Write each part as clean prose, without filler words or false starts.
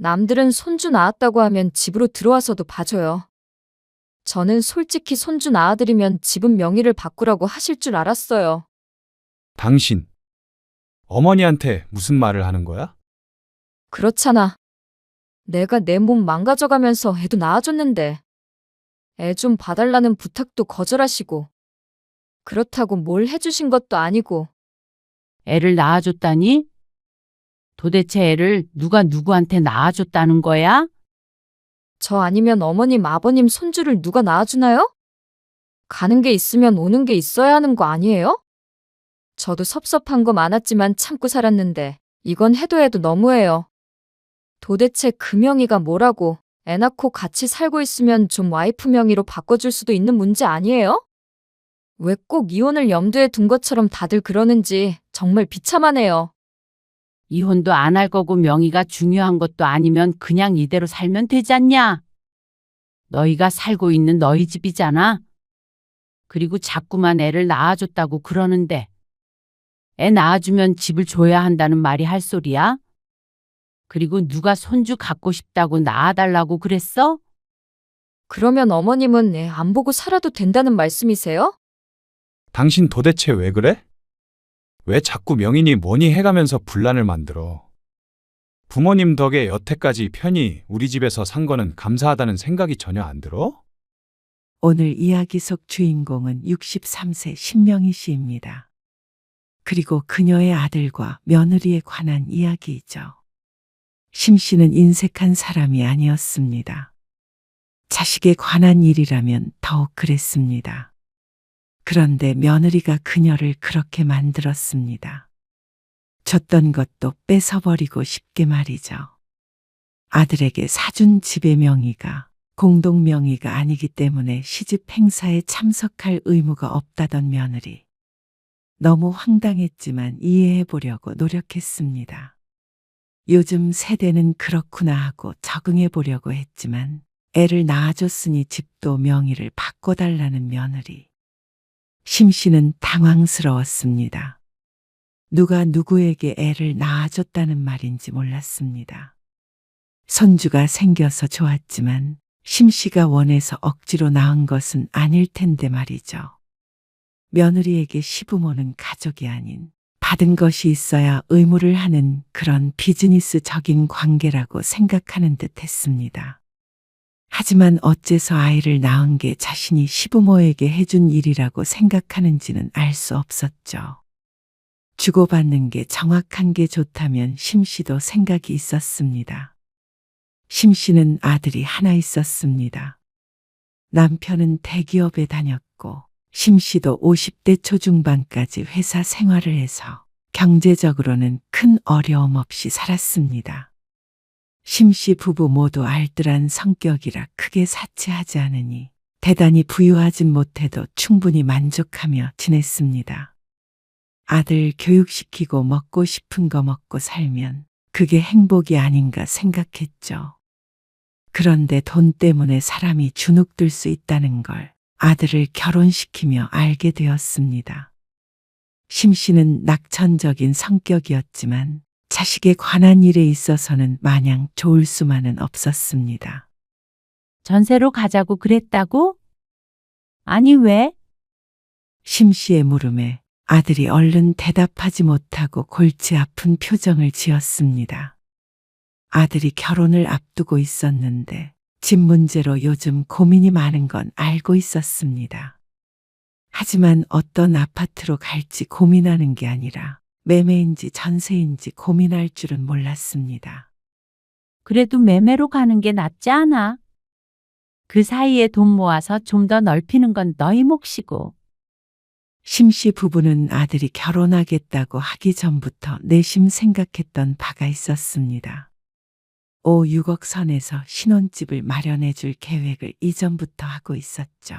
남들은 손주 낳았다고 하면 집으로 들어와서도 봐줘요. 저는 솔직히 손주 낳아드리면 집은 명의를 바꾸라고 하실 줄 알았어요. 당신, 어머니한테 무슨 말을 하는 거야? 그렇잖아. 내가 내 몸 망가져가면서 애도 낳아줬는데 애 좀 봐달라는 부탁도 거절하시고 그렇다고 뭘 해주신 것도 아니고 애를 낳아줬다니? 도대체 애를 누가 누구한테 낳아줬다는 거야? 저 아니면 어머님, 아버님 손주를 누가 낳아주나요? 가는 게 있으면 오는 게 있어야 하는 거 아니에요? 저도 섭섭한 거 많았지만 참고 살았는데 이건 해도 해도 너무해요. 도대체 그 명의가 뭐라고 애 낳고 같이 살고 있으면 좀 와이프 명의로 바꿔줄 수도 있는 문제 아니에요? 왜 꼭 이혼을 염두에 둔 것처럼 다들 그러는지 정말 비참하네요. 이혼도 안 할 거고 명의가 중요한 것도 아니면 그냥 이대로 살면 되지 않냐? 너희가 살고 있는 너희 집이잖아. 그리고 자꾸만 애를 낳아줬다고 그러는데 애 낳아주면 집을 줘야 한다는 말이 할 소리야? 그리고 누가 손주 갖고 싶다고 낳아달라고 그랬어? 그러면 어머님은 애 안 보고 살아도 된다는 말씀이세요? 당신 도대체 왜 그래? 왜 자꾸 명인이 뭐니 해가면서 분란을 만들어? 부모님 덕에 여태까지 편히 우리 집에서 산 거는 감사하다는 생각이 전혀 안 들어? 오늘 이야기 속 주인공은 63세 신명희 씨입니다. 그리고 그녀의 아들과 며느리에 관한 이야기이죠. 심 씨는 인색한 사람이 아니었습니다. 자식에 관한 일이라면 더욱 그랬습니다. 그런데 며느리가 그녀를 그렇게 만들었습니다. 줬던 것도 뺏어버리고 싶게 말이죠. 아들에게 사준 집의 명의가 공동 명의가 아니기 때문에 시집 행사에 참석할 의무가 없다던 며느리. 너무 황당했지만 이해해 보려고 노력했습니다. 요즘 세대는 그렇구나 하고 적응해 보려고 했지만 애를 낳아줬으니 집도 명의를 바꿔달라는 며느리. 심 씨는 당황스러웠습니다. 누가 누구에게 애를 낳아줬다는 말인지 몰랐습니다. 손주가 생겨서 좋았지만 심 씨가 원해서 억지로 낳은 것은 아닐 텐데 말이죠. 며느리에게 시부모는 가족이 아닌 받은 것이 있어야 의무를 하는 그런 비즈니스적인 관계라고 생각하는 듯 했습니다. 하지만 어째서 아이를 낳은 게 자신이 시부모에게 해준 일이라고 생각하는지는 알 수 없었죠. 주고받는 게 정확한 게 좋다면 심 씨도 생각이 있었습니다. 심 씨는 아들이 하나 있었습니다. 남편은 대기업에 다녔고 심 씨도 50대 초중반까지 회사 생활을 해서 경제적으로는 큰 어려움 없이 살았습니다. 심 씨 부부 모두 알뜰한 성격이라 크게 사치하지 않으니 대단히 부유하진 못해도 충분히 만족하며 지냈습니다. 아들 교육시키고 먹고 싶은 거 먹고 살면 그게 행복이 아닌가 생각했죠. 그런데 돈 때문에 사람이 주눅들 수 있다는 걸 아들을 결혼시키며 알게 되었습니다. 심 씨는 낙천적인 성격이었지만 자식에 관한 일에 있어서는 마냥 좋을 수만은 없었습니다. 전세로 가자고 그랬다고? 아니 왜? 심 씨의 물음에 아들이 얼른 대답하지 못하고 골치 아픈 표정을 지었습니다. 아들이 결혼을 앞두고 있었는데 집 문제로 요즘 고민이 많은 건 알고 있었습니다. 하지만 어떤 아파트로 갈지 고민하는 게 아니라 매매인지 전세인지 고민할 줄은 몰랐습니다. 그래도 매매로 가는 게 낫지 않아? 그 사이에 돈 모아서 좀 더 넓히는 건 너희 몫이고. 심 씨 부부는 아들이 결혼하겠다고 하기 전부터 내심 생각했던 바가 있었습니다. 5, 6억 선에서 신혼집을 마련해 줄 계획을 이전부터 하고 있었죠.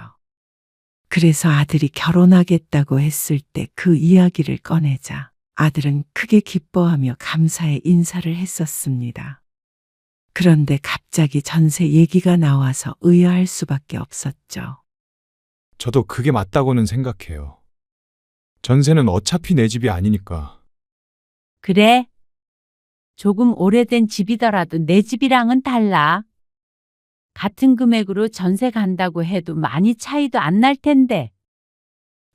그래서 아들이 결혼하겠다고 했을 때 그 이야기를 꺼내자 아들은 크게 기뻐하며 감사의 인사를 했었습니다. 그런데 갑자기 전세 얘기가 나와서 의아할 수밖에 없었죠. 저도 그게 맞다고는 생각해요. 전세는 어차피 내 집이 아니니까. 그래. 조금 오래된 집이더라도 내 집이랑은 달라. 같은 금액으로 전세 간다고 해도 많이 차이도 안 날 텐데.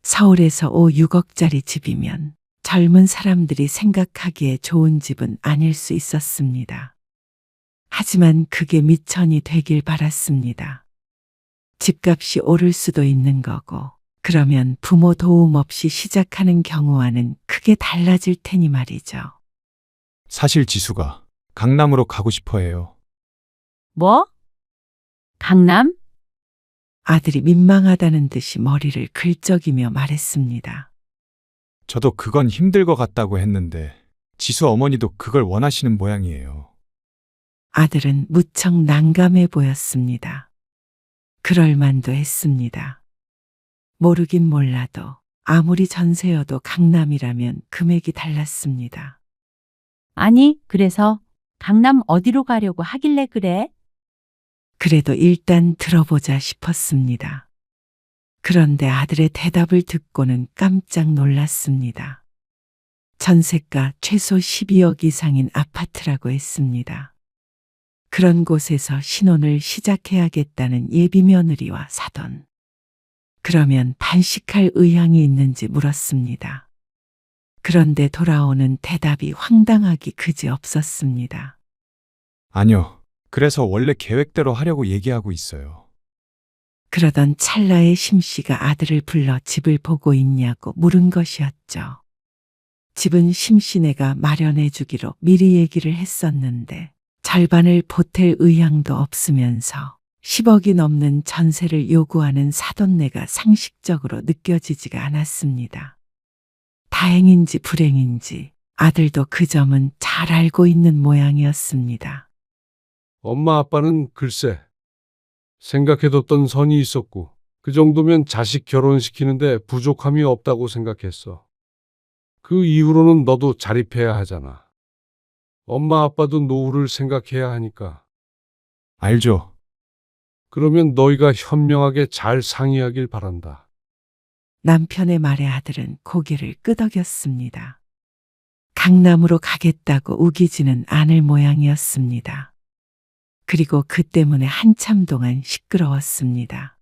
서울에서 5, 6억짜리 집이면 젊은 사람들이 생각하기에 좋은 집은 아닐 수 있었습니다. 하지만 그게 미천이 되길 바랐습니다. 집값이 오를 수도 있는 거고, 그러면 부모 도움 없이 시작하는 경우와는 크게 달라질 테니 말이죠. 사실 지수가 강남으로 가고 싶어 해요. 뭐? 강남? 아들이 민망하다는 듯이 머리를 긁적이며 말했습니다. 저도 그건 힘들 것 같다고 했는데 지수 어머니도 그걸 원하시는 모양이에요. 아들은 무척 난감해 보였습니다. 그럴 만도 했습니다. 모르긴 몰라도 아무리 전세여도 강남이라면 금액이 달랐습니다. 아니, 그래서 강남 어디로 가려고 하길래 그래? 그래도 일단 들어보자 싶었습니다. 그런데 아들의 대답을 듣고는 깜짝 놀랐습니다. 전세가 최소 12억 이상인 아파트라고 했습니다. 그런 곳에서 신혼을 시작해야겠다는 예비 며느리와 사돈. 그러면 반식할 의향이 있는지 물었습니다. 그런데 돌아오는 대답이 황당하기 그지없었습니다. 아니요. 그래서 원래 계획대로 하려고 얘기하고 있어요. 그러던 찰나에 심 씨가 아들을 불러 집을 보고 있냐고 물은 것이었죠. 집은 심 씨네가 마련해 주기로 미리 얘기를 했었는데 절반을 보탤 의향도 없으면서 10억이 넘는 전세를 요구하는 사돈네가 상식적으로 느껴지지가 않았습니다. 다행인지 불행인지 아들도 그 점은 잘 알고 있는 모양이었습니다. 엄마 아빠는 글쎄 생각해뒀던 선이 있었고 그 정도면 자식 결혼시키는데 부족함이 없다고 생각했어. 그 이후로는 너도 자립해야 하잖아. 엄마 아빠도 노후를 생각해야 하니까. 알죠? 그러면 너희가 현명하게 잘 상의하길 바란다. 남편의 말에 아들은 고개를 끄덕였습니다. 강남으로 가겠다고 우기지는 않을 모양이었습니다. 그리고 그 때문에 한참 동안 시끄러웠습니다.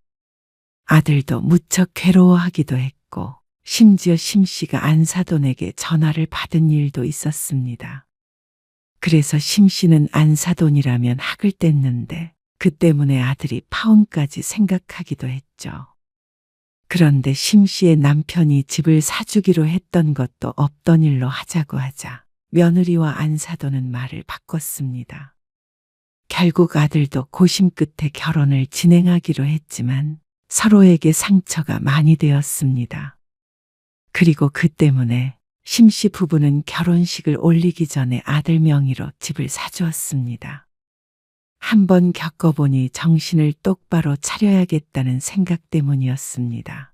아들도 무척 괴로워하기도 했고 심지어 심 씨가 안사돈에게 전화를 받은 일도 있었습니다. 그래서 심 씨는 안사돈이라면 학을 뗐는데 그 때문에 아들이 파혼까지 생각하기도 했죠. 그런데 심 씨의 남편이 집을 사주기로 했던 것도 없던 일로 하자고 하자 며느리와 안사돈은 말을 바꿨습니다. 결국 아들도 고심 끝에 결혼을 진행하기로 했지만 서로에게 상처가 많이 되었습니다. 그리고 그 때문에 심 씨 부부는 결혼식을 올리기 전에 아들 명의로 집을 사주었습니다. 한번 겪어보니 정신을 똑바로 차려야겠다는 생각 때문이었습니다.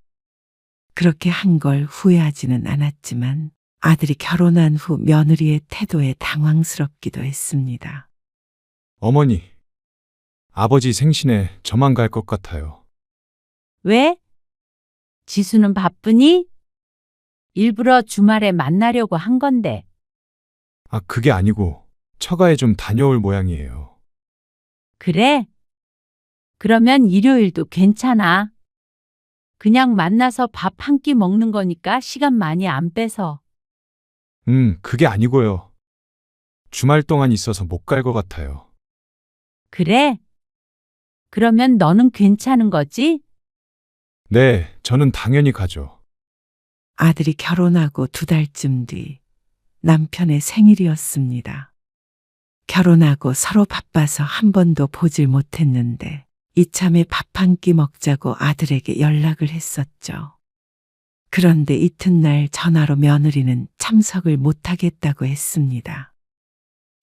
그렇게 한 걸 후회하지는 않았지만 아들이 결혼한 후 며느리의 태도에 당황스럽기도 했습니다. 어머니, 아버지 생신에 저만 갈 것 같아요. 왜? 지수는 바쁘니? 일부러 주말에 만나려고 한 건데. 아, 그게 아니고 처가에 좀 다녀올 모양이에요. 그래? 그러면 일요일도 괜찮아. 그냥 만나서 밥 한 끼 먹는 거니까 시간 많이 안 빼서. 그게 아니고요. 주말 동안 있어서 못 갈 것 같아요. 그래? 그러면 너는 괜찮은 거지? 네, 저는 당연히 가죠. 아들이 결혼하고 2달쯤 뒤 남편의 생일이었습니다. 결혼하고 서로 바빠서 한 번도 보질 못했는데 이참에 밥 한 끼 먹자고 아들에게 연락을 했었죠. 그런데 이튿날 전화로 며느리는 참석을 못하겠다고 했습니다.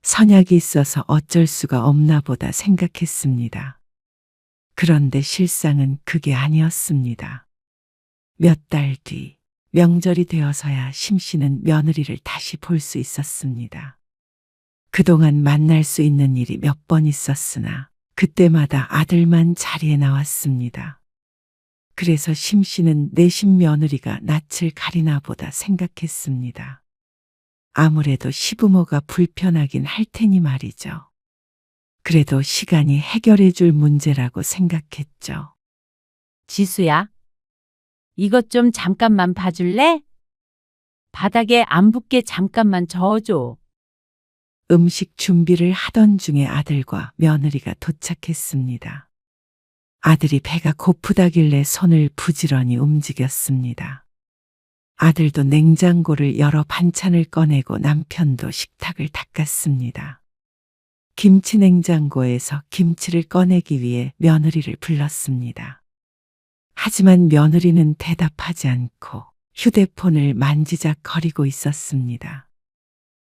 선약이 있어서 어쩔 수가 없나 보다 생각했습니다. 그런데 실상은 그게 아니었습니다. 몇 달 뒤 명절이 되어서야 심 씨는 며느리를 다시 볼 수 있었습니다. 그동안 만날 수 있는 일이 몇 번 있었으나 그때마다 아들만 자리에 나왔습니다. 그래서 심 씨는 내신 며느리가 낯을 가리나 보다 생각했습니다. 아무래도 시부모가 불편하긴 할 테니 말이죠. 그래도 시간이 해결해 줄 문제라고 생각했죠. 지수야, 이것 좀 잠깐만 봐줄래? 바닥에 안 붙게 잠깐만 저어줘. 음식 준비를 하던 중에 아들과 며느리가 도착했습니다. 아들이 배가 고프다길래 손을 부지런히 움직였습니다. 아들도 냉장고를 열어 반찬을 꺼내고 남편도 식탁을 닦았습니다. 김치 냉장고에서 김치를 꺼내기 위해 며느리를 불렀습니다. 하지만 며느리는 대답하지 않고 휴대폰을 만지작거리고 있었습니다.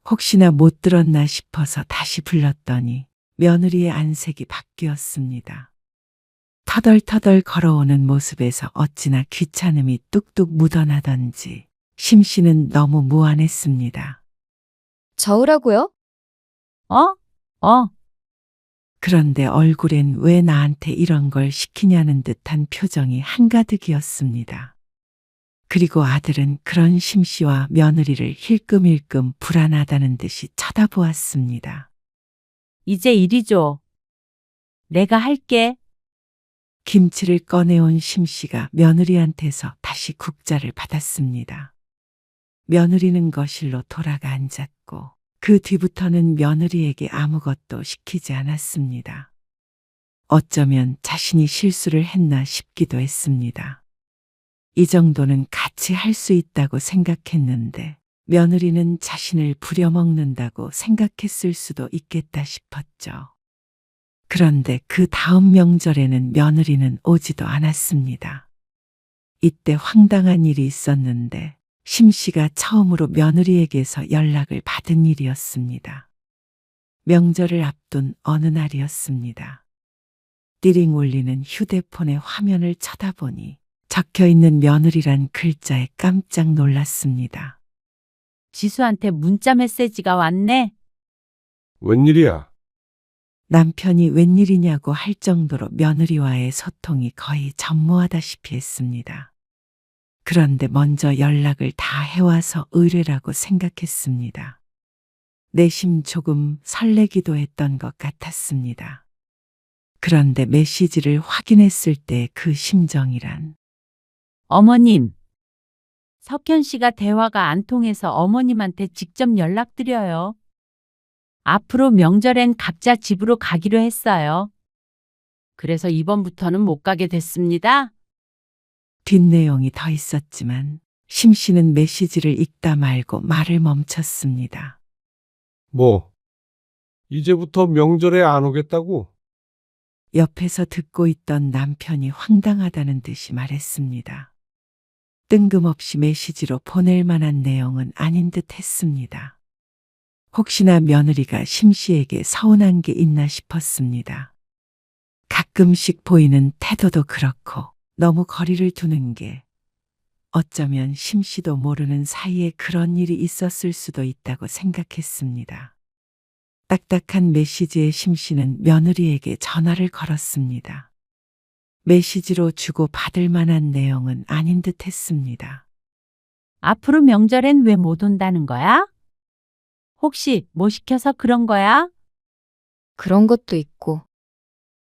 혹시나 못 들었나 싶어서 다시 불렀더니 며느리의 안색이 바뀌었습니다. 터덜터덜 걸어오는 모습에서 어찌나 귀찮음이 뚝뚝 묻어나던지 심씨는 너무 무안했습니다. 저으라고요? 어? 그런데 얼굴엔 왜 나한테 이런 걸 시키냐는 듯한 표정이 한가득이었습니다. 그리고 아들은 그런 심씨와 며느리를 힐끔힐끔 불안하다는 듯이 쳐다보았습니다. 이제 이리 줘. 내가 할게. 김치를 꺼내온 심씨가 며느리한테서 다시 국자를 받았습니다. 며느리는 거실로 돌아가 앉았고 그 뒤부터는 며느리에게 아무것도 시키지 않았습니다. 어쩌면 자신이 실수를 했나 싶기도 했습니다. 이 정도는 같이 할 수 있다고 생각했는데 며느리는 자신을 부려먹는다고 생각했을 수도 있겠다 싶었죠. 그런데 그 다음 명절에는 며느리는 오지도 않았습니다. 이때 황당한 일이 있었는데 심씨가 처음으로 며느리에게서 연락을 받은 일이었습니다. 명절을 앞둔 어느 날이었습니다. 띠링 울리는 휴대폰의 화면을 쳐다보니 적혀있는 며느리란 글자에 깜짝 놀랐습니다. 지수한테 문자 메시지가 왔네. 웬일이야? 남편이 웬일이냐고 할 정도로 며느리와의 소통이 거의 전무하다시피 했습니다. 그런데 먼저 연락을 다 해와서 의뢰라고 생각했습니다. 내심 조금 설레기도 했던 것 같았습니다. 그런데 메시지를 확인했을 때 그 심정이란 어머님. 석현 씨가 대화가 안 통해서 어머님한테 직접 연락드려요. 앞으로 명절엔 각자 집으로 가기로 했어요. 그래서 이번부터는 못 가게 됐습니다. 뒷내용이 더 있었지만 심씨는 메시지를 읽다 말고 말을 멈췄습니다. 뭐? 이제부터 명절에 안 오겠다고? 옆에서 듣고 있던 남편이 황당하다는 듯이 말했습니다. 뜬금없이 메시지로 보낼 만한 내용은 아닌 듯 했습니다. 혹시나 며느리가 심씨에게 서운한 게 있나 싶었습니다. 가끔씩 보이는 태도도 그렇고 너무 거리를 두는 게 어쩌면 심씨도 모르는 사이에 그런 일이 있었을 수도 있다고 생각했습니다. 딱딱한 메시지의 심씨는 며느리에게 전화를 걸었습니다. 메시지로 주고 받을 만한 내용은 아닌 듯 했습니다. 앞으로 명절엔 왜 못 온다는 거야? 혹시 뭐 시켜서 그런 거야? 그런 것도 있고.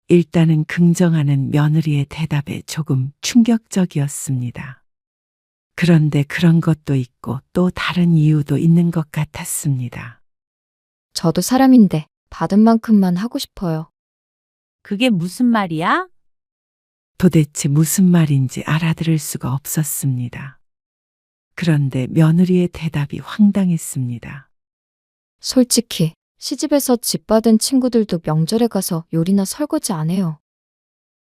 일단은 긍정하는 며느리의 대답에 조금 충격적이었습니다. 그런데 그런 것도 있고 또 다른 이유도 있는 것 같았습니다. 저도 사람인데 받은 만큼만 하고 싶어요. 그게 무슨 말이야? 도대체 무슨 말인지 알아들을 수가 없었습니다. 그런데 며느리의 대답이 황당했습니다. 솔직히 시집에서 집 받은 친구들도 명절에 가서 요리나 설거지 안 해요.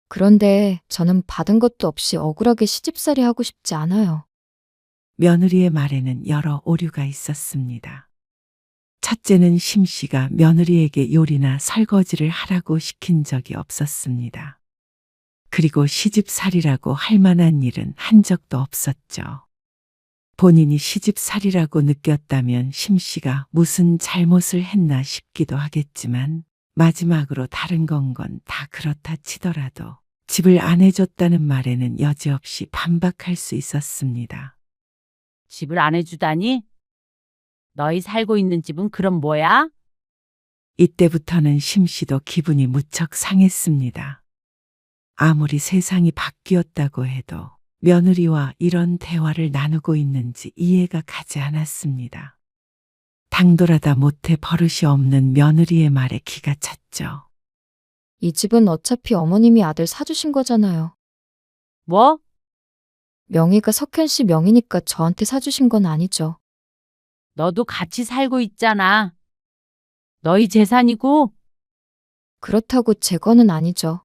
그런데 저는 받은 것도 없이 억울하게 시집살이 하고 싶지 않아요. 며느리의 말에는 여러 오류가 있었습니다. 첫째는 심씨가 며느리에게 요리나 설거지를 하라고 시킨 적이 없었습니다. 그리고 시집살이라고 할 만한 일은 한 적도 없었죠. 본인이 시집살이라고 느꼈다면 심씨가 무슨 잘못을 했나 싶기도 하겠지만 마지막으로 다른 건 다 그렇다 치더라도 집을 안 해줬다는 말에는 여지없이 반박할 수 있었습니다. 집을 안 해주다니? 너희 살고 있는 집은 그럼 뭐야? 이때부터는 심씨도 기분이 무척 상했습니다. 아무리 세상이 바뀌었다고 해도 며느리와 이런 대화를 나누고 있는지 이해가 가지 않았습니다. 당돌하다 못해 버릇이 없는 며느리의 말에 기가 찼죠. 이 집은 어차피 어머님이 아들 사주신 거잖아요. 뭐? 명의가 석현 씨 명의니까 저한테 사주신 건 아니죠. 너도 같이 살고 있잖아. 너희 재산이고. 그렇다고 제 거는 아니죠.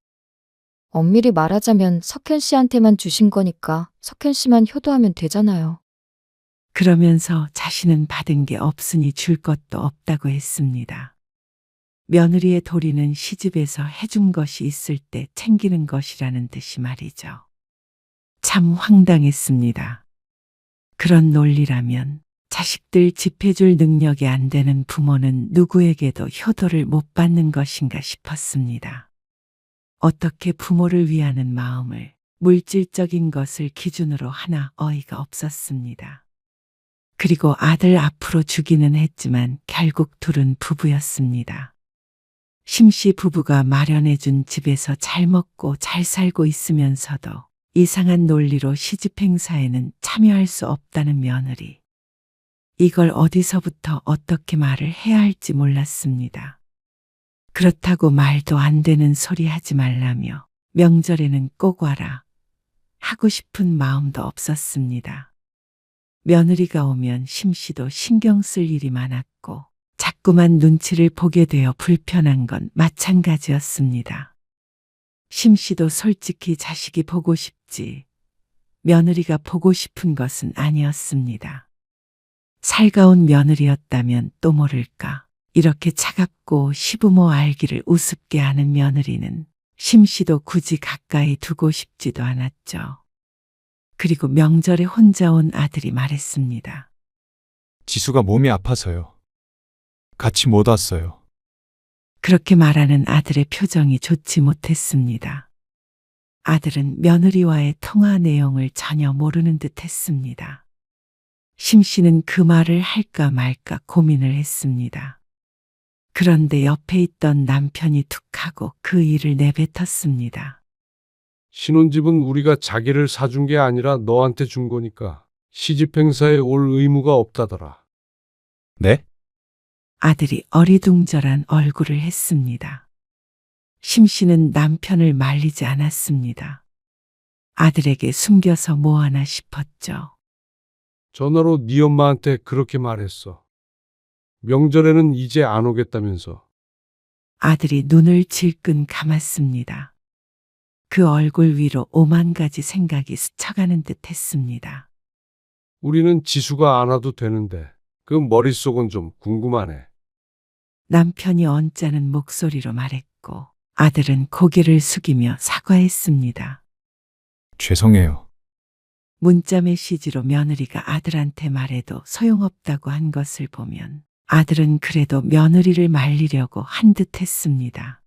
엄밀히 말하자면 석현 씨한테만 주신 거니까 석현 씨만 효도하면 되잖아요. 그러면서 자신은 받은 게 없으니 줄 것도 없다고 했습니다. 며느리의 도리는 시집에서 해준 것이 있을 때 챙기는 것이라는 듯이 말이죠. 참 황당했습니다. 그런 논리라면 자식들 집해줄 능력이 안 되는 부모는 누구에게도 효도를 못 받는 것인가 싶었습니다. 어떻게 부모를 위하는 마음을 물질적인 것을 기준으로 하나 어이가 없었습니다. 그리고 아들 앞으로 주기는 했지만 결국 둘은 부부였습니다. 심씨 부부가 마련해준 집에서 잘 먹고 잘 살고 있으면서도 이상한 논리로 시집 행사에는 참여할 수 없다는 며느리. 이걸 어디서부터 어떻게 말을 해야 할지 몰랐습니다. 그렇다고 말도 안 되는 소리 하지 말라며 명절에는 꼭 와라 하고 싶은 마음도 없었습니다. 며느리가 오면 심씨도 신경 쓸 일이 많았고 자꾸만 눈치를 보게 되어 불편한 건 마찬가지였습니다. 심씨도 솔직히 자식이 보고 싶지 며느리가 보고 싶은 것은 아니었습니다. 살가운 며느리였다면 또 모를까 이렇게 차갑고 시부모 알기를 우습게 하는 며느리는 심씨도 굳이 가까이 두고 싶지도 않았죠. 그리고 명절에 혼자 온 아들이 말했습니다. 지수가 몸이 아파서요. 같이 못 왔어요. 그렇게 말하는 아들의 표정이 좋지 못했습니다. 아들은 며느리와의 통화 내용을 전혀 모르는 듯 했습니다. 심씨는 그 말을 할까 말까 고민을 했습니다. 그런데 옆에 있던 남편이 툭 하고 그 일을 내뱉었습니다. 신혼집은 우리가 자기를 사준 게 아니라 너한테 준 거니까 시집 행사에 올 의무가 없다더라. 네? 아들이 어리둥절한 얼굴을 했습니다. 심씨는 남편을 말리지 않았습니다. 아들에게 숨겨서 뭐하나 싶었죠. 전화로 네 엄마한테 그렇게 말했어. 명절에는 이제 안 오겠다면서. 아들이 눈을 질끈 감았습니다. 그 얼굴 위로 오만 가지 생각이 스쳐가는 듯 했습니다. 우리는 지수가 안 와도 되는데 그 머릿속은 좀 궁금하네. 남편이 언짢은 목소리로 말했고 아들은 고개를 숙이며 사과했습니다. 죄송해요. 문자 메시지로 며느리가 아들한테 말해도 소용없다고 한 것을 보면 아들은 그래도 며느리를 말리려고 한 듯 했습니다.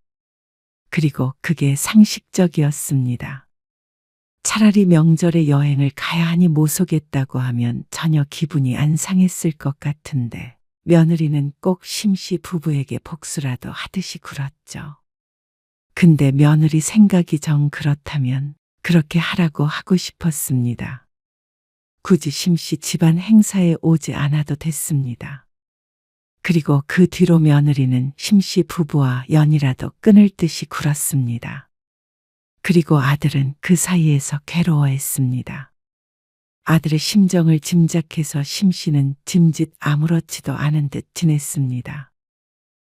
그리고 그게 상식적이었습니다. 차라리 명절에 여행을 가야 하니 못 오겠다고 하면 전혀 기분이 안 상했을 것 같은데 며느리는 꼭 심씨 부부에게 복수라도 하듯이 굴었죠. 근데 며느리 생각이 정 그렇다면 그렇게 하라고 하고 싶었습니다. 굳이 심씨 집안 행사에 오지 않아도 됐습니다. 그리고 그 뒤로 며느리는 심씨 부부와 연이라도 끊을 듯이 굴었습니다. 그리고 아들은 그 사이에서 괴로워했습니다. 아들의 심정을 짐작해서 심씨는 짐짓 아무렇지도 않은 듯 지냈습니다.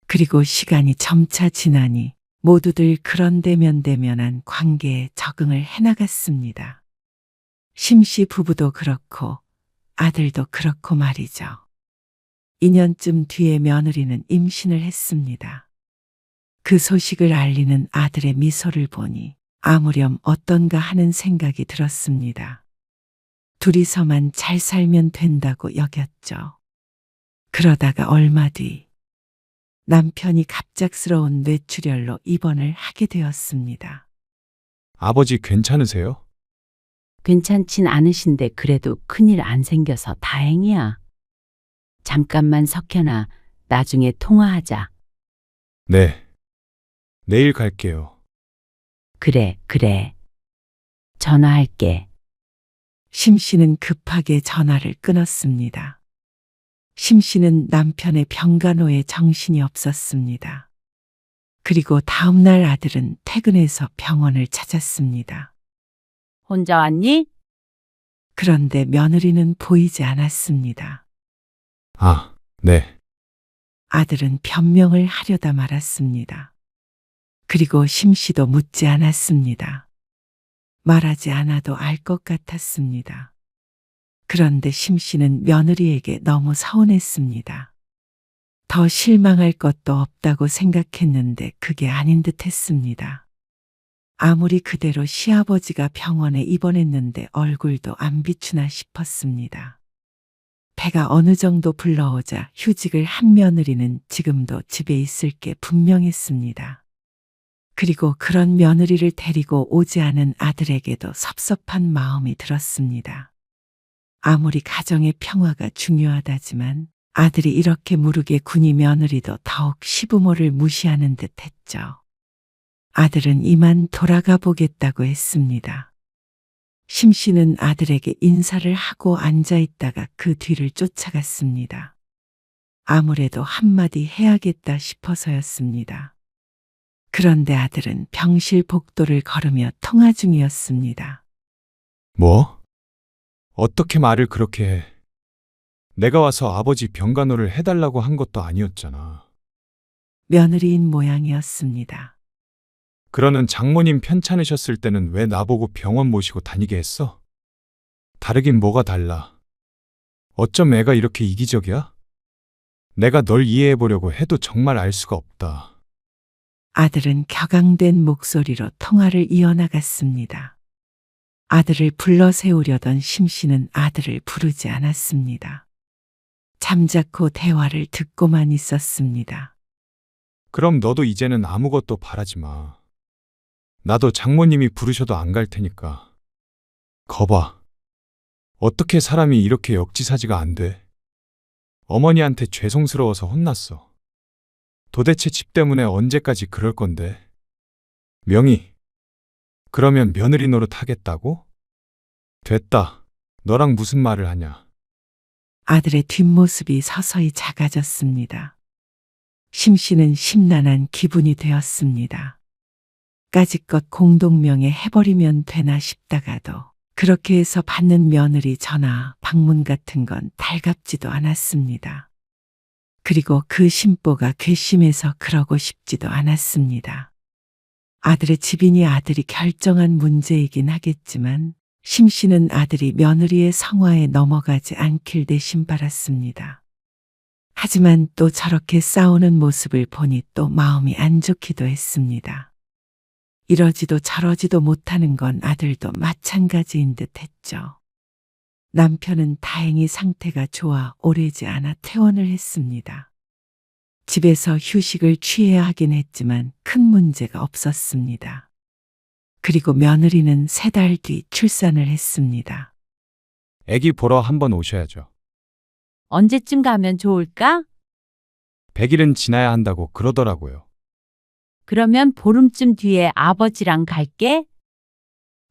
그리고 시간이 점차 지나니 모두들 그런대면대면한 관계에 적응을 해나갔습니다. 심씨 부부도 그렇고 아들도 그렇고 말이죠. 2년쯤 뒤에 며느리는 임신을 했습니다. 그 소식을 알리는 아들의 미소를 보니 아무렴 어떤가 하는 생각이 들었습니다. 둘이서만 잘 살면 된다고 여겼죠. 그러다가 얼마 뒤 남편이 갑작스러운 뇌출혈로 입원을 하게 되었습니다. 아버지 괜찮으세요? 괜찮진 않으신데 그래도 큰일 안 생겨서 다행이야. 잠깐만 석현아, 나중에 통화하자. 네. 내일 갈게요. 그래. 전화할게. 심 씨는 급하게 전화를 끊었습니다. 심 씨는 남편의 병간호에 정신이 없었습니다. 그리고 다음 날 아들은 퇴근해서 병원을 찾았습니다. 혼자 왔니? 그런데 며느리는 보이지 않았습니다. 아, 네. 아들은 변명을 하려다 말았습니다. 그리고 심 씨도 묻지 않았습니다. 말하지 않아도 알 것 같았습니다. 그런데 심 씨는 며느리에게 너무 서운했습니다. 더 실망할 것도 없다고 생각했는데 그게 아닌 듯 했습니다. 아무리 그대로 시아버지가 병원에 입원했는데 얼굴도 안 비추나 싶었습니다. 배가 어느 정도 불러오자 휴직을 한 며느리는 지금도 집에 있을 게 분명했습니다. 그리고 그런 며느리를 데리고 오지 않은 아들에게도 섭섭한 마음이 들었습니다. 아무리 가정의 평화가 중요하다지만 아들이 이렇게 무르게 군이 며느리도 더욱 시부모를 무시하는 듯 했죠. 아들은 이만 돌아가 보겠다고 했습니다. 심 씨는 아들에게 인사를 하고 앉아 있다가 그 뒤를 쫓아갔습니다. 아무래도 한마디 해야겠다 싶어서였습니다. 그런데 아들은 병실 복도를 걸으며 통화 중이었습니다. 뭐? 어떻게 말을 그렇게 해? 내가 와서 아버지 병간호를 해달라고 한 것도 아니었잖아. 며느리인 모양이었습니다. 그러는 장모님 편찮으셨을 때는 왜 나보고 병원 모시고 다니게 했어? 다르긴 뭐가 달라. 어쩜 애가 이렇게 이기적이야? 내가 널 이해해보려고 해도 정말 알 수가 없다. 아들은 격앙된 목소리로 통화를 이어나갔습니다. 아들을 불러 세우려던 심 씨는 아들을 부르지 않았습니다. 잠자코 대화를 듣고만 있었습니다. 그럼 너도 이제는 아무것도 바라지 마. 나도 장모님이 부르셔도 안 갈 테니까. 거봐. 어떻게 사람이 이렇게 역지사지가 안 돼? 어머니한테 죄송스러워서 혼났어. 도대체 집 때문에 언제까지 그럴 건데? 명희, 그러면 며느리 노릇 하겠다고? 됐다. 너랑 무슨 말을 하냐? 아들의 뒷모습이 서서히 작아졌습니다. 심 씨는 심란한 기분이 되었습니다. 까짓것 공동명예 해버리면 되나 싶다가도 그렇게 해서 받는 며느리 전화, 방문 같은 건 달갑지도 않았습니다. 그리고 그 심보가 괘씸해서 그러고 싶지도 않았습니다. 아들의 집이니 아들이 결정한 문제이긴 하겠지만 심 씨는 아들이 며느리의 성화에 넘어가지 않길 대신 바랐습니다. 하지만 또 저렇게 싸우는 모습을 보니 또 마음이 안 좋기도 했습니다. 이러지도 저러지도 못하는 건 아들도 마찬가지인 듯 했죠. 남편은 다행히 상태가 좋아 오래지 않아 퇴원을 했습니다. 집에서 휴식을 취해야 하긴 했지만 큰 문제가 없었습니다. 그리고 며느리는 3달 뒤 출산을 했습니다. 애기 보러 한번 오셔야죠. 언제쯤 가면 좋을까? 100일은 지나야 한다고 그러더라고요. 그러면 보름쯤 뒤에 아버지랑 갈게.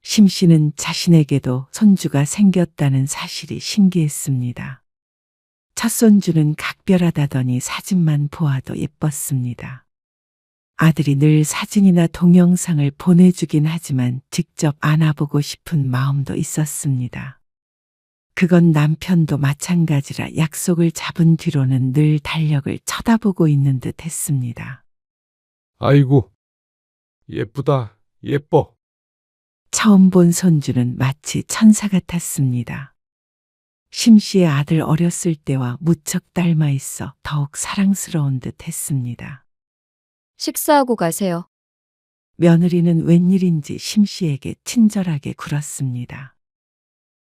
심 씨는 자신에게도 손주가 생겼다는 사실이 신기했습니다. 첫 손주는 각별하다더니 사진만 보아도 예뻤습니다. 아들이 늘 사진이나 동영상을 보내주긴 하지만 직접 안아보고 싶은 마음도 있었습니다. 그건 남편도 마찬가지라 약속을 잡은 뒤로는 늘 달력을 쳐다보고 있는 듯 했습니다. 아이고, 예쁘다, 예뻐. 처음 본 손주는 마치 천사 같았습니다. 심 씨의 아들 어렸을 때와 무척 닮아 있어 더욱 사랑스러운 듯 했습니다. 식사하고 가세요. 며느리는 웬일인지 심 씨에게 친절하게 굴었습니다.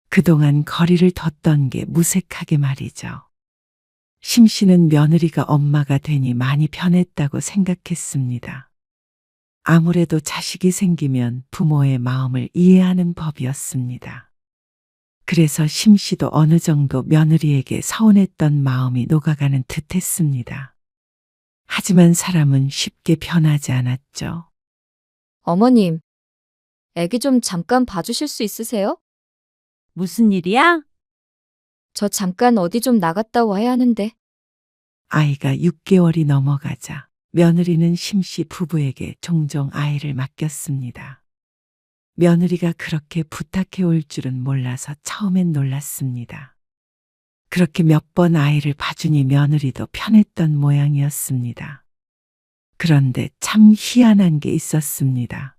그동안 거리를 뒀던 게 무색하게 말이죠. 심 씨는 며느리가 엄마가 되니 많이 변했다고 생각했습니다. 아무래도 자식이 생기면 부모의 마음을 이해하는 법이었습니다. 그래서 심씨도 어느 정도 며느리에게 서운했던 마음이 녹아가는 듯 했습니다. 하지만 사람은 쉽게 변하지 않았죠. 어머님, 애기 좀 잠깐 봐주실 수 있으세요? 무슨 일이야? 저 잠깐 어디 좀 나갔다 와야 하는데. 아이가 6개월이 넘어가자 며느리는 심씨 부부에게 종종 아이를 맡겼습니다. 며느리가 그렇게 부탁해 올 줄은 몰라서 처음엔 놀랐습니다. 그렇게 몇 번 아이를 봐주니 며느리도 편했던 모양이었습니다. 그런데 참 희한한 게 있었습니다.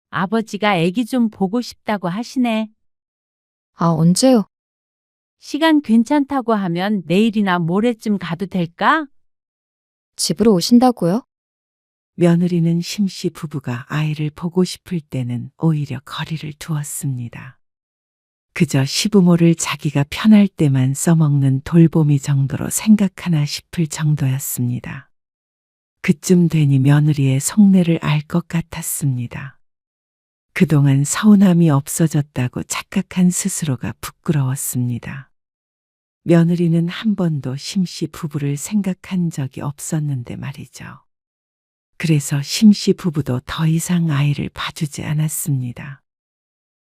아버지가 애기 좀 보고 싶다고 하시네. 아, 언제요? 시간 괜찮다고 하면 내일이나 모레쯤 가도 될까? 집으로 오신다고요? 며느리는 심씨 부부가 아이를 보고 싶을 때는 오히려 거리를 두었습니다. 그저 시부모를 자기가 편할 때만 써먹는 돌보미 정도로 생각하나 싶을 정도였습니다. 그쯤 되니 며느리의 속내를 알 것 같았습니다. 그동안 서운함이 없어졌다고 착각한 스스로가 부끄러웠습니다. 며느리는 한 번도 심씨 부부를 생각한 적이 없었는데 말이죠. 그래서 심씨 부부도 더 이상 아이를 봐주지 않았습니다.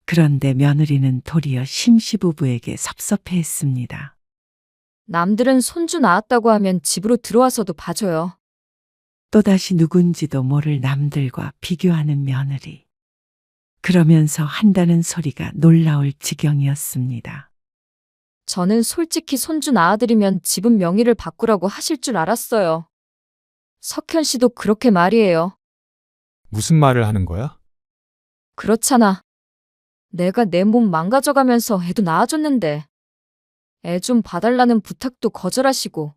그런데 며느리는 도리어 심씨 부부에게 섭섭해했습니다. 남들은 손주 낳았다고 하면 집으로 들어와서도 봐줘요. 또다시 누군지도 모를 남들과 비교하는 며느리. 그러면서 한다는 소리가 놀라울 지경이었습니다. 저는 솔직히 손주 낳아드리면 집은 명의를 바꾸라고 하실 줄 알았어요. 석현 씨도 그렇게 말이에요. 무슨 말을 하는 거야? 그렇잖아. 내가 내 몸 망가져가면서 애도 낳아줬는데 애 좀 봐달라는 부탁도 거절하시고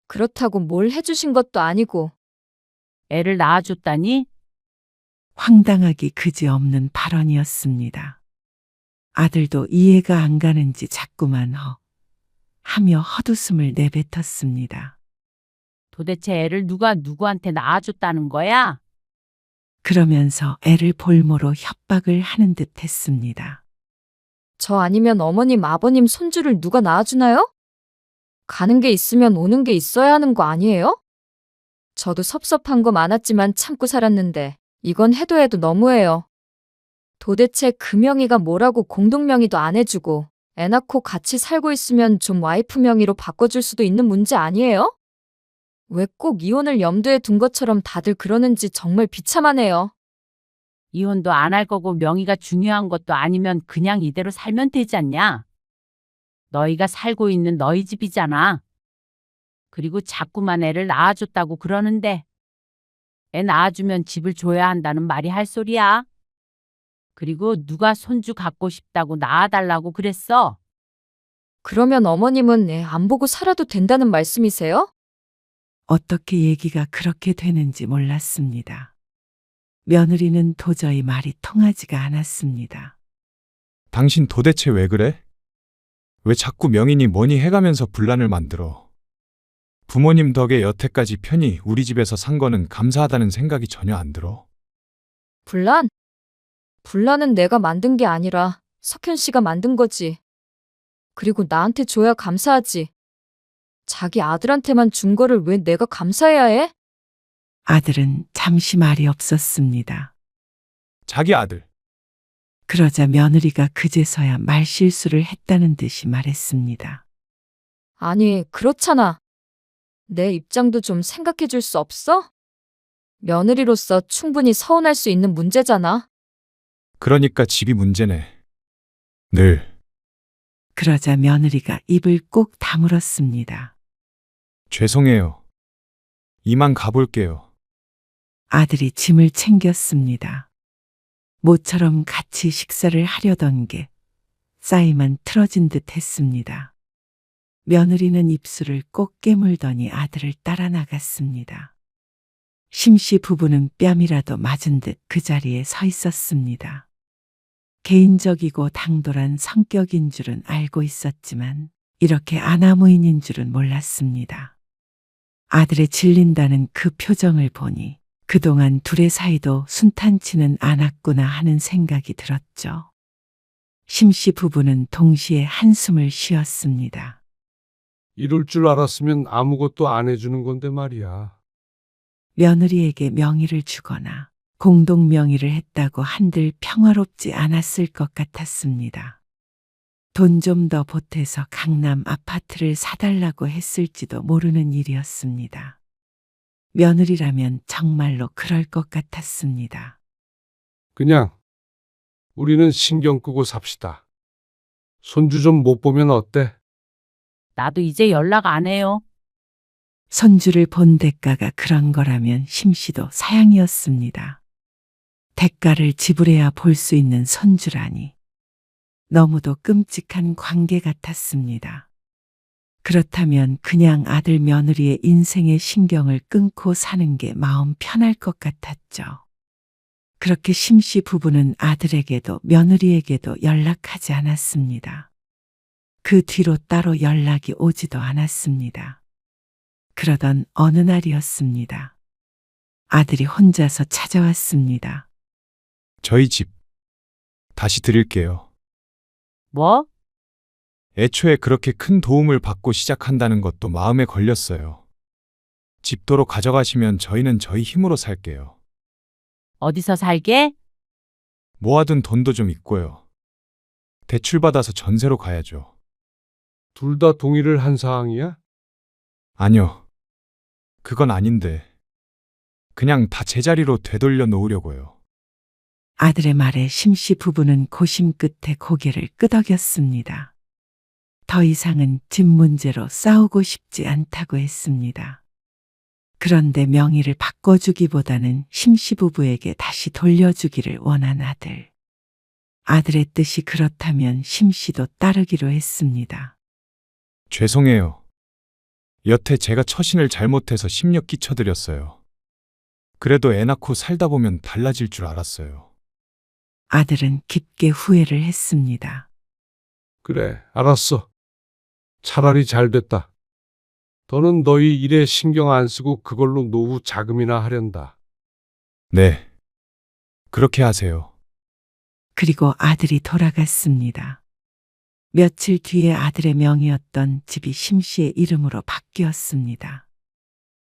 그렇다고 뭘 해주신 것도 아니고. 애를 낳아줬다니? 황당하기 그지없는 발언이었습니다. 아들도 이해가 안 가는지 자꾸만 하며 헛웃음을 내뱉었습니다. 도대체 애를 누가 누구한테 낳아줬다는 거야? 그러면서 애를 볼모로 협박을 하는 듯 했습니다. 저 아니면 어머님, 아버님 손주를 누가 낳아주나요? 가는 게 있으면 오는 게 있어야 하는 거 아니에요? 저도 섭섭한 거 많았지만 참고 살았는데 이건 해도 해도 너무해요. 도대체 그 명의가 뭐라고 공동명의도 안 해주고 애 낳고 같이 살고 있으면 좀 와이프 명의로 바꿔줄 수도 있는 문제 아니에요? 왜 꼭 이혼을 염두에 둔 것처럼 다들 그러는지 정말 비참하네요. 이혼도 안 할 거고 명의가 중요한 것도 아니면 그냥 이대로 살면 되지 않냐? 너희가 살고 있는 너희 집이잖아. 그리고 자꾸만 애를 낳아줬다고 그러는데 애 낳아주면 집을 줘야 한다는 말이 할 소리야. 그리고 누가 손주 갖고 싶다고 낳아달라고 그랬어? 그러면 어머님은 애 안 보고 살아도 된다는 말씀이세요? 어떻게 얘기가 그렇게 되는지 몰랐습니다. 며느리는 도저히 말이 통하지가 않았습니다. 당신 도대체 왜 그래? 왜 자꾸 명인이 뭐니 해가면서 분란을 만들어? 부모님 덕에 여태까지 편히 우리 집에서 산 거는 감사하다는 생각이 전혀 안 들어. 분란? 분란은 내가 만든 게 아니라 석현 씨가 만든 거지. 그리고 나한테 줘야 감사하지. 자기 아들한테만 준 거를 왜 내가 감사해야 해? 아들은 잠시 말이 없었습니다. 자기 아들. 그러자 며느리가 그제서야 말실수를 했다는 듯이 말했습니다. 아니, 그렇잖아. 내 입장도 좀 생각해 줄 수 없어? 며느리로서 충분히 서운할 수 있는 문제잖아. 그러니까 집이 문제네. 늘. 그러자 며느리가 입을 꼭 다물었습니다. 죄송해요. 이만 가볼게요. 아들이 짐을 챙겼습니다. 모처럼 같이 식사를 하려던 게 싸이만 틀어진 듯 했습니다. 며느리는 입술을 꼭 깨물더니 아들을 따라 나갔습니다. 심씨 부부는 뺨이라도 맞은 듯 그 자리에 서 있었습니다. 개인적이고 당돌한 성격인 줄은 알고 있었지만 이렇게 아나무인인 줄은 몰랐습니다. 아들의 질린다는 그 표정을 보니 그동안 둘의 사이도 순탄치는 않았구나 하는 생각이 들었죠. 심씨 부부는 동시에 한숨을 쉬었습니다. 이럴 줄 알았으면 아무것도 안 해주는 건데 말이야. 며느리에게 명의를 주거나 공동 명의를 했다고 한들 평화롭지 않았을 것 같았습니다. 돈 좀 더 보태서 강남 아파트를 사달라고 했을지도 모르는 일이었습니다. 며느리라면 정말로 그럴 것 같았습니다. 그냥 우리는 신경 끄고 삽시다. 손주 좀 못 보면 어때? 나도 이제 연락 안 해요. 손주를 본 대가가 그런 거라면 심씨도 사양이었습니다. 대가를 지불해야 볼 수 있는 손주라니. 너무도 끔찍한 관계 같았습니다. 그렇다면 그냥 아들 며느리의 인생의 신경을 끊고 사는 게 마음 편할 것 같았죠. 그렇게 심씨 부부는 아들에게도 며느리에게도 연락하지 않았습니다. 그 뒤로 따로 연락이 오지도 않았습니다. 그러던 어느 날이었습니다. 아들이 혼자서 찾아왔습니다. 저희 집 다시 드릴게요. 뭐? 애초에 그렇게 큰 도움을 받고 시작한다는 것도 마음에 걸렸어요. 집도로 가져가시면 저희는 저희 힘으로 살게요. 어디서 살게? 모아둔 돈도 좀 있고요. 대출받아서 전세로 가야죠. 둘 다 동의를 한 사항이야? 아니요. 그건 아닌데. 그냥 다 제자리로 되돌려 놓으려고요. 아들의 말에 심씨 부부는 고심 끝에 고개를 끄덕였습니다. 더 이상은 집 문제로 싸우고 싶지 않다고 했습니다. 그런데 명의를 바꿔주기보다는 심씨 부부에게 다시 돌려주기를 원한 아들. 아들의 뜻이 그렇다면 심씨도 따르기로 했습니다. 죄송해요. 여태 제가 처신을 잘못해서 심력 끼쳐드렸어요. 그래도 애 낳고 살다 보면 달라질 줄 알았어요. 아들은 깊게 후회를 했습니다. 그래, 알았어. 차라리 잘 됐다. 너는 너희 일에 신경 안 쓰고 그걸로 노후 자금이나 하련다. 네. 그렇게 하세요. 그리고 아들이 돌아갔습니다. 며칠 뒤에 아들의 명의였던 집이 심씨의 이름으로 바뀌었습니다.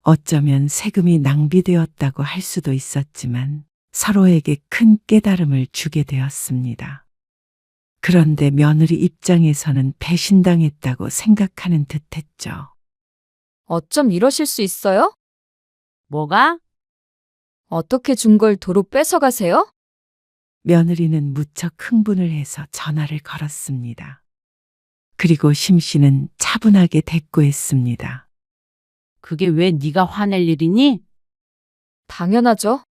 어쩌면 세금이 낭비되었다고 할 수도 있었지만 서로에게 큰 깨달음을 주게 되었습니다. 그런데 며느리 입장에서는 배신당했다고 생각하는 듯했죠. 어쩜 이러실 수 있어요? 뭐가? 어떻게 준 걸 도로 뺏어가세요? 며느리는 무척 흥분을 해서 전화를 걸었습니다. 그리고 심씨는 차분하게 대꾸했습니다. 그게 왜 네가 화낼 일이니? 당연하죠.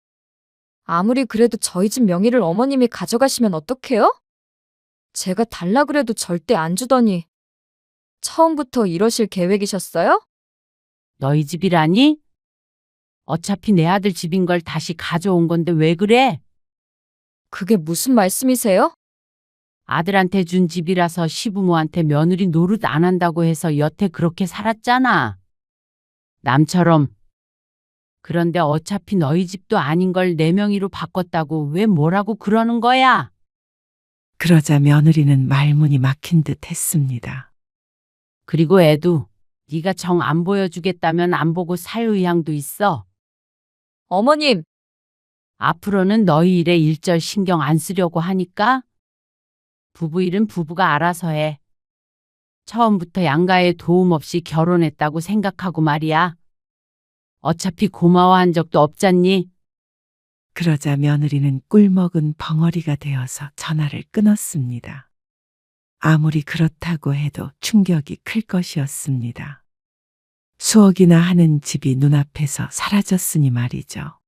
아무리 그래도 저희 집 명의를 어머님이 가져가시면 어떡해요? 제가 달라 그래도 절대 안 주더니. 처음부터 이러실 계획이셨어요? 너희 집이라니? 어차피 내 아들 집인 걸 다시 가져온 건데 왜 그래? 그게 무슨 말씀이세요? 아들한테 준 집이라서 시부모한테 며느리 노릇 안 한다고 해서 여태 그렇게 살았잖아. 남처럼. 그런데 어차피 너희 집도 아닌 걸 내 명의로 바꿨다고 왜 뭐라고 그러는 거야? 그러자 며느리는 말문이 막힌 듯 했습니다. 그리고 애도 네가 정 안 보여주겠다면 안 보고 살 의향도 있어. 어머님, 앞으로는 너희 일에 일절 신경 안 쓰려고 하니까 부부 일은 부부가 알아서 해. 처음부터 양가의 도움 없이 결혼했다고 생각하고 말이야. 어차피 고마워한 적도 없잖니. 그러자 며느리는 꿀먹은 벙어리가 되어서 전화를 끊었습니다. 아무리 그렇다고 해도 충격이 클 것이었습니다. 수억이나 하는 집이 눈앞에서 사라졌으니 말이죠.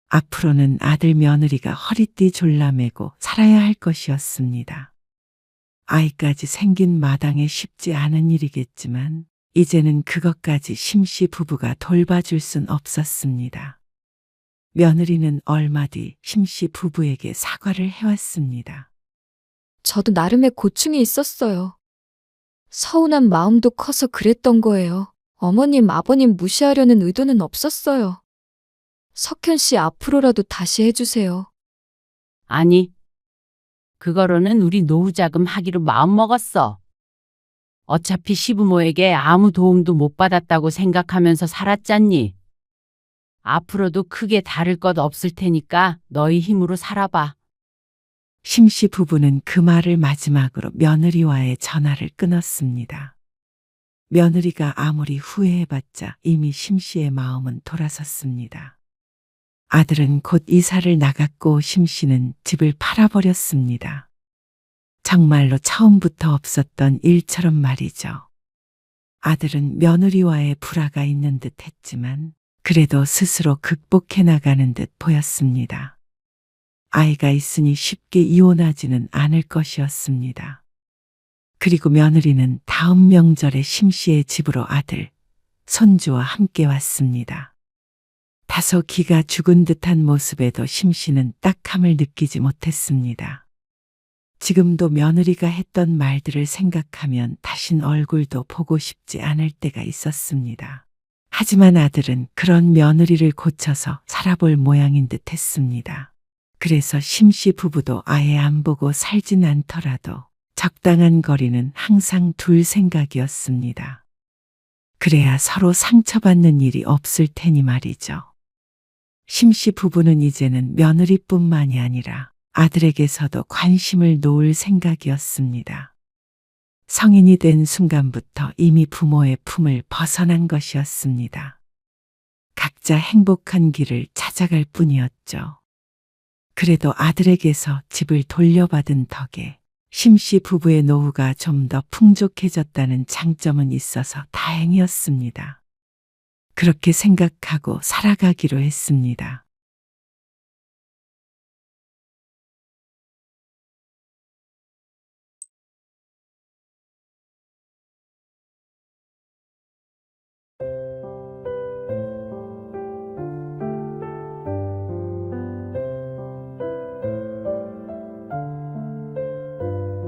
앞으로는 아들 며느리가 허리띠 졸라매고 살아야 할 것이었습니다. 아이까지 생긴 마당에 쉽지 않은 일이겠지만 이제는 그것까지 심씨 부부가 돌봐줄 순 없었습니다. 며느리는 얼마 뒤 심씨 부부에게 사과를 해왔습니다. 저도 나름의 고충이 있었어요. 서운한 마음도 커서 그랬던 거예요. 어머님, 아버님 무시하려는 의도는 없었어요. 석현 씨 앞으로라도 다시 해주세요. 아니, 그거로는 우리 노후 자금 하기로 마음먹었어. 어차피 시부모에게 아무 도움도 못 받았다고 생각하면서 살았잖니. 앞으로도 크게 다를 것 없을 테니까 너희 힘으로 살아봐. 심씨 부부는 그 말을 마지막으로 며느리와의 전화를 끊었습니다. 며느리가 아무리 후회해봤자 이미 심씨의 마음은 돌아섰습니다. 아들은 곧 이사를 나갔고 심씨는 집을 팔아버렸습니다. 정말로 처음부터 없었던 일처럼 말이죠. 아들은 며느리와의 불화가 있는 듯 했지만 그래도 스스로 극복해 나가는 듯 보였습니다. 아이가 있으니 쉽게 이혼하지는 않을 것이었습니다. 그리고 며느리는 다음 명절에 심씨의 집으로 아들, 손주와 함께 왔습니다. 다소 기가 죽은 듯한 모습에도 심씨는 딱함을 느끼지 못했습니다. 지금도 며느리가 했던 말들을 생각하면 다신 얼굴도 보고 싶지 않을 때가 있었습니다. 하지만 아들은 그런 며느리를 고쳐서 살아볼 모양인 듯 했습니다. 그래서 심씨 부부도 아예 안 보고 살진 않더라도 적당한 거리는 항상 둘 생각이었습니다. 그래야 서로 상처받는 일이 없을 테니 말이죠. 심씨 부부는 이제는 며느리뿐만이 아니라 아들에게서도 관심을 놓을 생각이었습니다. 성인이 된 순간부터 이미 부모의 품을 벗어난 것이었습니다. 각자 행복한 길을 찾아갈 뿐이었죠. 그래도 아들에게서 집을 돌려받은 덕에 심씨 부부의 노후가 좀 더 풍족해졌다는 장점은 있어서 다행이었습니다. 그렇게 생각하고 살아가기로 했습니다.